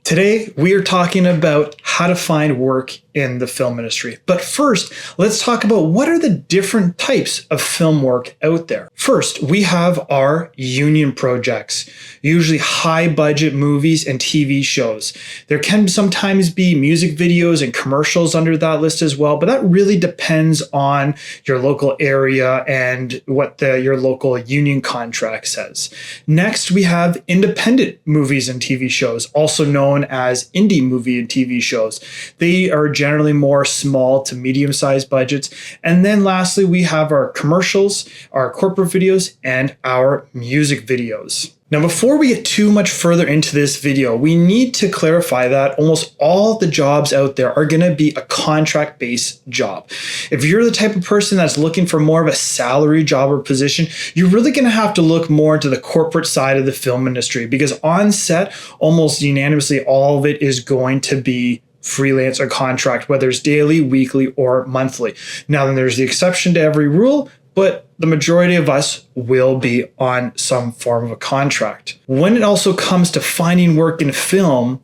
Today, we are talking about how to find work in the film industry. But first, let's talk about what are the different types of film work out there. First, we have our union projects, usually high budget movies and TV shows. There can sometimes be music videos and commercials under that list as well, but that really depends on your local area and what your local union contract says. Next, we have independent movies and TV shows, also known as indie movie and TV shows. They are generally more small to medium-sized budgets. And then lastly, we have our commercials, our corporate videos, and our music videos. Now, before we get too much further into this video, we need to clarify that almost all the jobs out there are going to be a contract-based job. If you're the type of person that's looking for more of a salary job or position, you're really going to have to look more into the corporate side of the film industry, because on set, almost unanimously, all of it is going to be freelance or contract, whether it's daily, weekly, or monthly. Now, then there's the exception to every rule, but the majority of us will be on some form of a contract. When it also comes to finding work in film,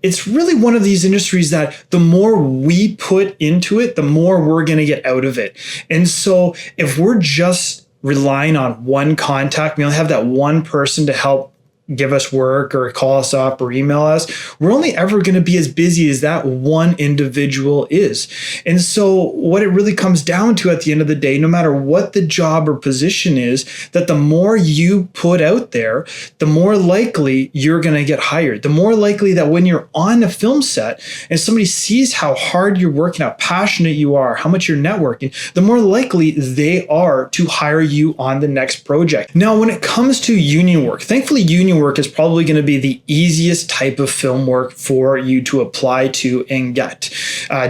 it's really one of these industries that the more we put into it, the more we're going to get out of it. And so if we're just relying on one contact, we only have that one person to help give us work or call us up or email us, we're only ever going to be as busy as that one individual is. And so what it really comes down to at the end of the day, no matter what the job or position is, that the more you put out there, the more likely you're going to get hired. The more likely that when you're on a film set and somebody sees how hard you're working, how passionate you are, how much you're networking, the more likely they are to hire you on the next project. Now, when it comes to union work, thankfully union work is probably going to be the easiest type of film work for you to apply to and get.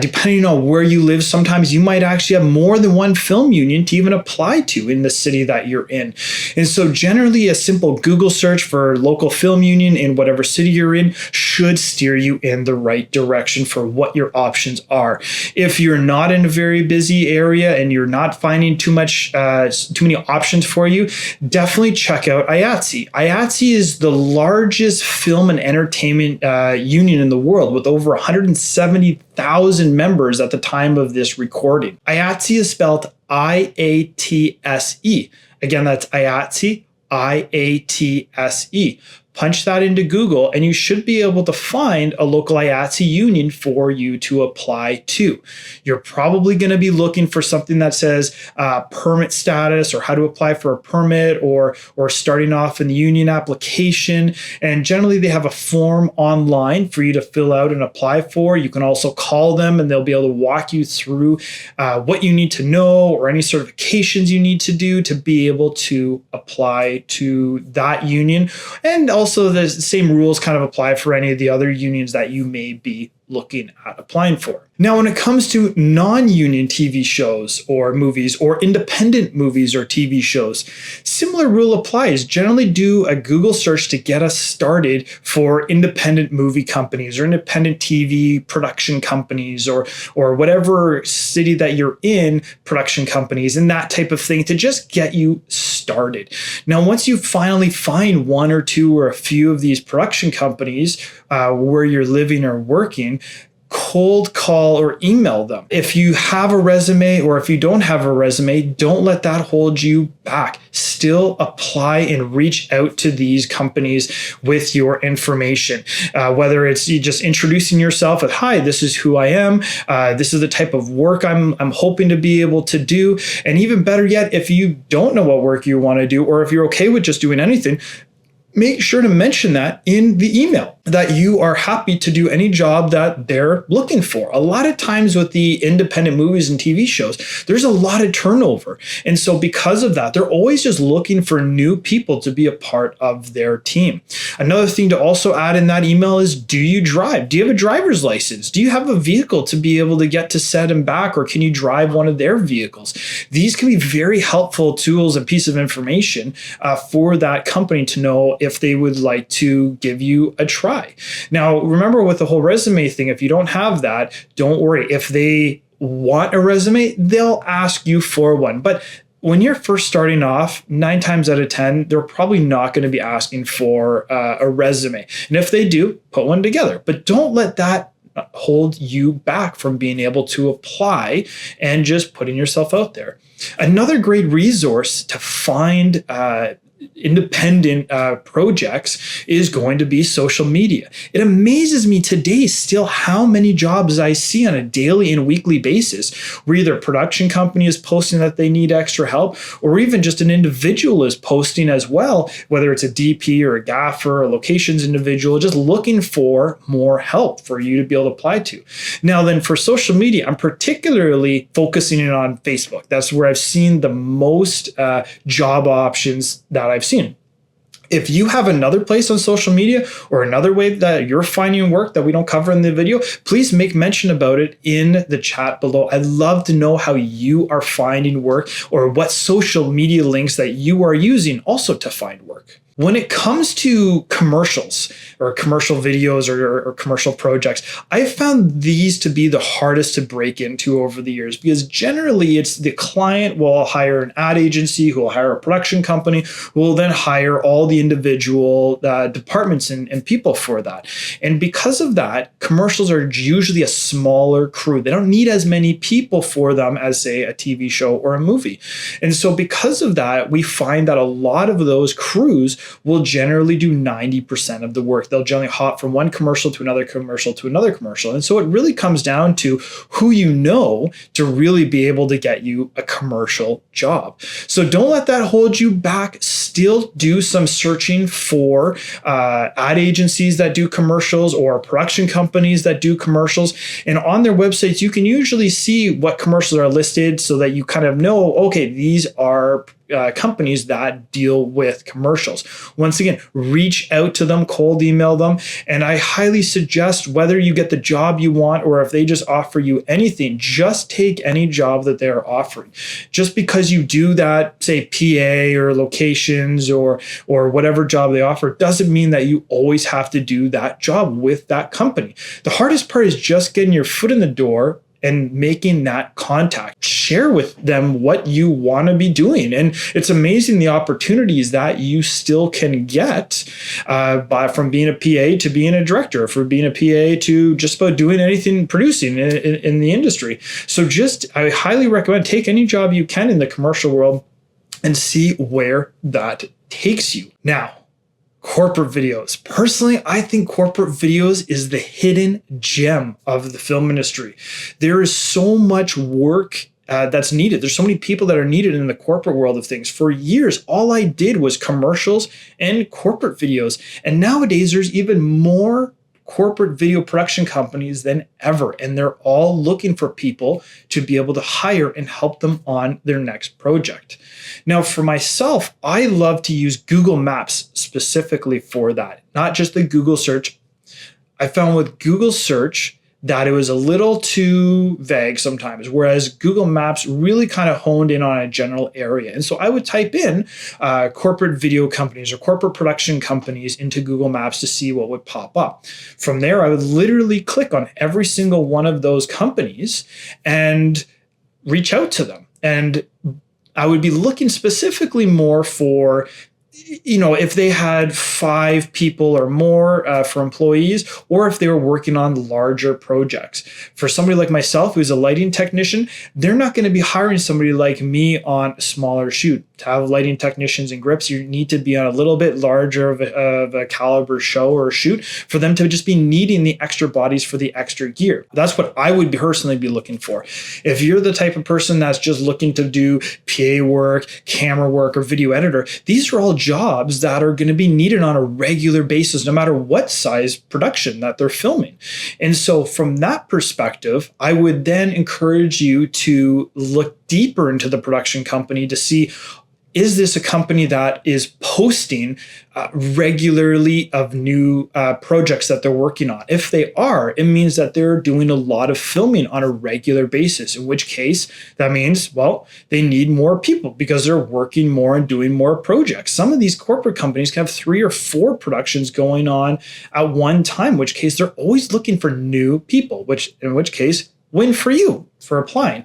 Depending on where you live, sometimes you might actually have more than one film union to even apply to in the city that you're in. And so generally a simple Google search for local film union in whatever city you're in should steer you in the right direction for what your options are. If you're not in a very busy area and you're not finding too many options for you, definitely check out IATSE. IATSE is the largest film and entertainment union in the world, with over 170,000 members at the time of this recording. IATSE is spelled IATSE. Again, that's IATSE, IATSE. Punch that into Google and you should be able to find a local IATSE union for you to apply to. You're probably going to be looking for something that says permit status or how to apply for a permit or starting off in the union application. And generally they have a form online for you to fill out and apply for. You can also call them and they'll be able to walk you through what you need to know or any certifications you need to do to be able to apply to that union. And also the same rules kind of apply for any of the other unions that you may be looking at applying for. Now, when it comes to non-union TV shows or movies or independent movies or TV shows, similar rule applies. Generally do a Google search to get us started for independent movie companies or independent TV production companies or whatever city that you're in, production companies and that type of thing to just get you started. Now, once you finally find one or two or a few of these production companies where you're living or working, cold call or email them. If you have a resume or if you don't have a resume, don't let that hold you back. Still apply and reach out to these companies with your information. Whether it's you just introducing yourself with, hi, this is who I am. This is the type of work I'm hoping to be able to do. And even better yet, if you don't know what work you want to do, or if you're okay with just doing anything, make sure to mention that in the email, that you are happy to do any job that they're looking for. A lot of times with the independent movies and TV shows, there's a lot of turnover. And so because of that, they're always just looking for new people to be a part of their team. Another thing to also add in that email is, do you drive? Do you have a driver's license? Do you have a vehicle to be able to get to set and back, or can you drive one of their vehicles? These can be very helpful tools and piece of information for that company to know if they would like to give you a try. Now, remember with the whole resume thing, if you don't have that, don't worry. If they want a resume, they'll ask you for one. But when you're first starting off, 9 times out of 10, they're probably not going to be asking for a resume. And if they do, put one together. But don't let that hold you back from being able to apply and just putting yourself out there. Another great resource to find independent projects is going to be social media. It amazes me today still how many jobs I see on a daily and weekly basis where either a production company is posting that they need extra help, or even just an individual is posting as well, whether it's a DP or a gaffer or a locations individual, just looking for more help for you to be able to apply to. Now then, for social media, I'm particularly focusing in on Facebook. That's where I've seen the most job options that I've seen. If you have another place on social media or another way that you're finding work that we don't cover in the video, please make mention about it in the chat below. I'd love to know how you are finding work or what social media links that you are using also to find work. When it comes to commercials or commercial videos or commercial projects, I've found these to be the hardest to break into over the years, because generally it's the client will hire an ad agency who will hire a production company who will then hire all the individual departments and people for that. And because of that, commercials are usually a smaller crew. They don't need as many people for them as, say, a TV show or a movie. And so because of that, we find that a lot of those crews will generally do 90% of the work. They'll generally hop from one commercial to another commercial to another commercial. And so it really comes down to who you know to really be able to get you a commercial job. So don't let that hold you back. Still do some searching for ad agencies that do commercials or production companies that do commercials. And on their websites, you can usually see what commercials are listed so that you kind of know, okay, these are companies that deal with commercials. Once again, reach out to them, cold email them, and I highly suggest, whether you get the job you want or if they just offer you anything, just take any job that they're offering. Just because you do that, say PA or locations or whatever job they offer, doesn't mean that you always have to do that job with that company. The hardest part is just getting your foot in the door and making that contact. Share with them what you want to be doing. And it's amazing the opportunities that you still can get from being a PA to being a director, from being a PA to just about doing anything producing in the industry. So I highly recommend take any job you can in the commercial world and see where that takes you. Now, corporate videos. Personally, I think corporate videos is the hidden gem of the film industry. There is so much work that's needed. There's so many people that are needed in the corporate world of things. For years, all I did was commercials and corporate videos. And nowadays, there's even more corporate video production companies than ever, and they're all looking for people to be able to hire and help them on their next project. Now, for myself, I love to use Google Maps specifically for that, not just the Google search. I found with Google search that it was a little too vague sometimes, whereas Google Maps really kind of honed in on a general area. And so I would type in corporate video companies or corporate production companies into Google Maps to see what would pop up. From there, I would literally click on every single one of those companies and reach out to them. And I would be looking specifically more for, if they had 5 people or more for employees, or if they were working on larger projects. For somebody like myself, who's a lighting technician, they're not going to be hiring somebody like me on a smaller shoot. To have lighting technicians and grips, you need to be on a little bit larger of a caliber show or shoot for them to just be needing the extra bodies for the extra gear. That's what I would personally be looking for. If you're the type of person that's just looking to do PA work, camera work, or video editor, these are all jobs that are going to be needed on a regular basis, no matter what size production that they're filming. And so from that perspective, I would then encourage you to look deeper into the production company to see, is this a company that is posting regularly of new projects that they're working on? If they are, it means that they're doing a lot of filming on a regular basis, in which case that means, well, they need more people because they're working more and doing more projects. Some of these corporate companies can have 3 or 4 productions going on at one time, in which case they're always looking for new people, in which case, win for you for applying.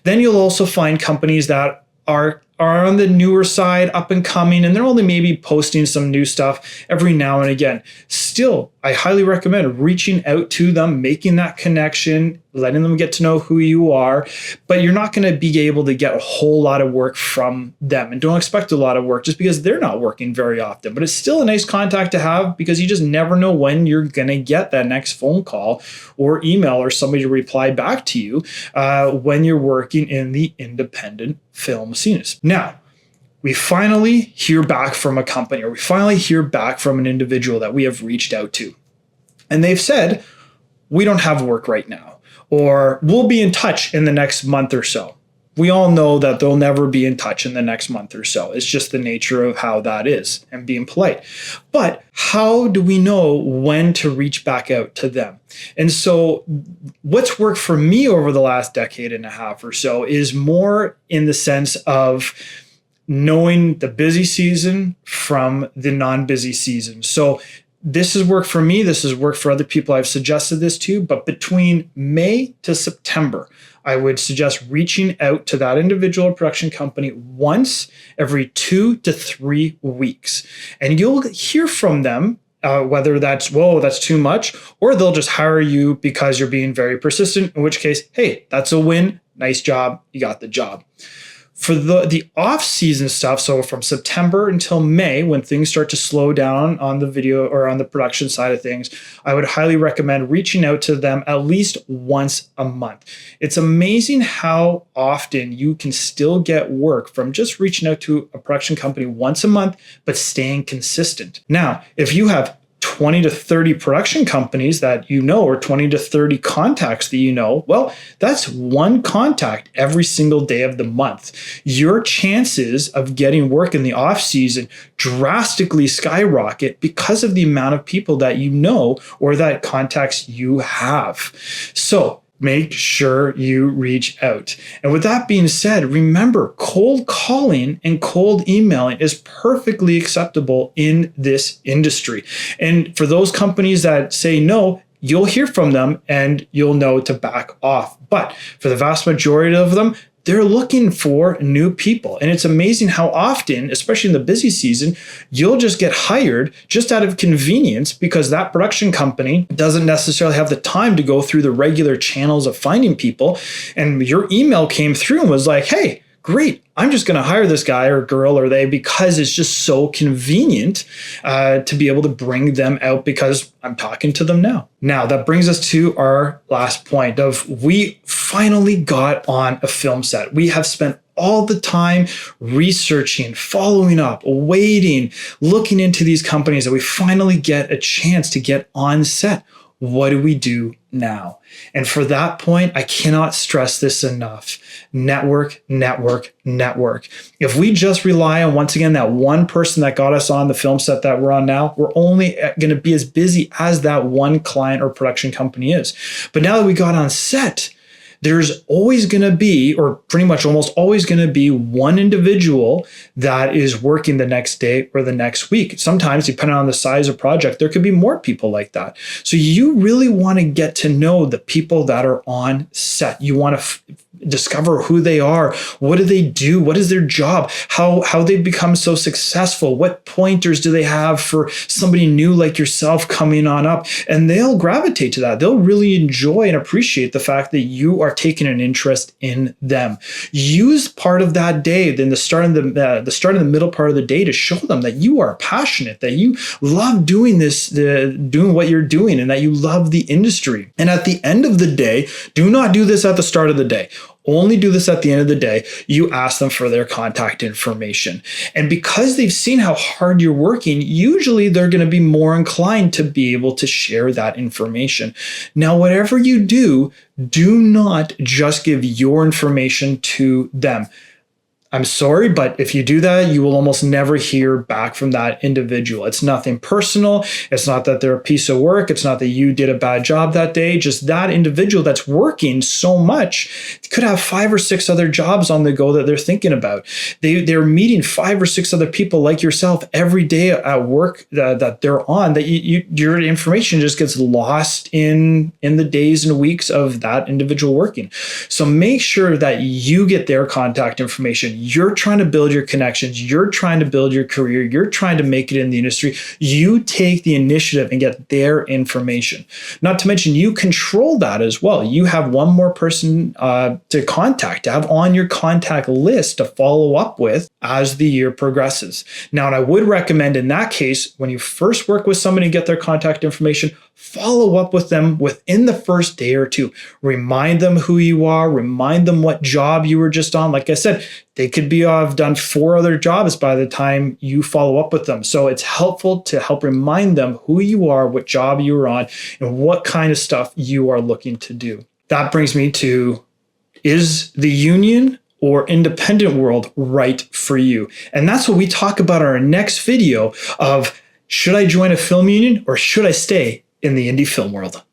Then you'll also find companies that are are on the newer side, up and coming, and they're only maybe posting some new stuff every now and again. Still, I highly recommend reaching out to them, making that connection, letting them get to know who you are, but you're not going to be able to get a whole lot of work from them. And don't expect a lot of work just because they're not working very often. But it's still a nice contact to have because you just never know when you're going to get that next phone call or email or somebody to reply back to you when you're working in the independent film scene. Now, we finally hear back from a company, or we finally hear back from an individual that we have reached out to. And they've said, we don't have work right now, or we'll be in touch in the next month or so. We all know that they'll never be in touch in the next month or so. It's just the nature of how that is and being polite. But how do we know when to reach back out to them? And so what's worked for me over the last decade and a half or so is more in the sense of knowing the busy season from the non-busy season. So this has worked for me. This has worked for other people I've suggested this to. But between May to September, I would suggest reaching out to that individual production company once every 2 to 3 weeks. And you'll hear from them whether that's, whoa, that's too much, or they'll just hire you because you're being very persistent, in which case, hey, that's a win. Nice job. You got the job. For the off-season stuff, so from September until May, when things start to slow down on the video or on the production side of things, I would highly recommend reaching out to them at least once a month. It's amazing how often you can still get work from just reaching out to a production company once a month, but staying consistent. Now, if you have 20 to 30 production companies that you know, or 20 to 30 contacts that you know, well, that's one contact every single day of the month. Your chances of getting work in the off season drastically skyrocket because of the amount of people that you know or that contacts you have. So make sure you reach out. And with that being said, remember, cold calling and cold emailing is perfectly acceptable in this industry. And for those companies that say no, you'll hear from them and you'll know to back off. But for the vast majority of them, they're looking for new people. And it's amazing how often, especially in the busy season, you'll just get hired just out of convenience because that production company doesn't necessarily have the time to go through the regular channels of finding people. And your email came through and was like, hey, great, I'm just going to hire this guy or girl or they because it's just so convenient to be able to bring them out because I'm talking to them now. Now, that brings us to our last point of we finally got on a film set. We have spent all the time researching, following up, waiting, looking into these companies that we finally get a chance to get on set. What do we do now? And for that point, I cannot stress this enough. Network, network, network. If we just rely on, once again, that one person that got us on the film set that we're on now, we're only going to be as busy as that one client or production company is. But now that we got on set, there's always going to be, or pretty much almost always going to be, one individual that is working the next day or the next week. Sometimes, depending on the size of project, there could be more people like that. So you really want to get to know the people that are on set. You want to discover who they are. What do they do? What is their job? How they become so successful? What pointers do they have for somebody new like yourself coming on up? And they'll gravitate to that. They'll really enjoy and appreciate the fact that you are taking an interest in them. Use part of that day, then the start and the middle part of the day to show them that you are passionate, that you love doing this, doing what you're doing, and that you love the industry. And at the end of the day, do not do this at the start of the day. Only do this at the end of the day. You ask them for their contact information. And because they've seen how hard you're working, usually they're going to be more inclined to be able to share that information. Now, whatever you do, do not just give your information to them. I'm sorry, but if you do that, you will almost never hear back from that individual. It's nothing personal. It's not that they're a piece of work. It's not that you did a bad job that day. Just that individual that's working so much could have 5 or 6 other jobs on the go that they're thinking about. They're meeting 5 or 6 other people like yourself every day at work that they're on, that your information just gets lost in the days and weeks of that individual working. So make sure that you get their contact information. You're trying to build your connections. You're trying to build your career. You're trying to make it in the industry. You take the initiative and get their information. Not to mention, you control that as well. You have one more person to contact, to have on your contact list to follow up with as the year progresses. Now, and I would recommend in that case, when you first work with somebody and get their contact information, follow up with them within the first day or two. Remind them who you are, remind them what job you were just on. Like I said, they could be have done 4 other jobs by the time you follow up with them. So it's helpful to help remind them who you are, what job you were on, and what kind of stuff you are looking to do. That brings me to, is the union or independent world right for you? And that's what we talk about in our next video of, should I join a film union or should I stay in the indie film world?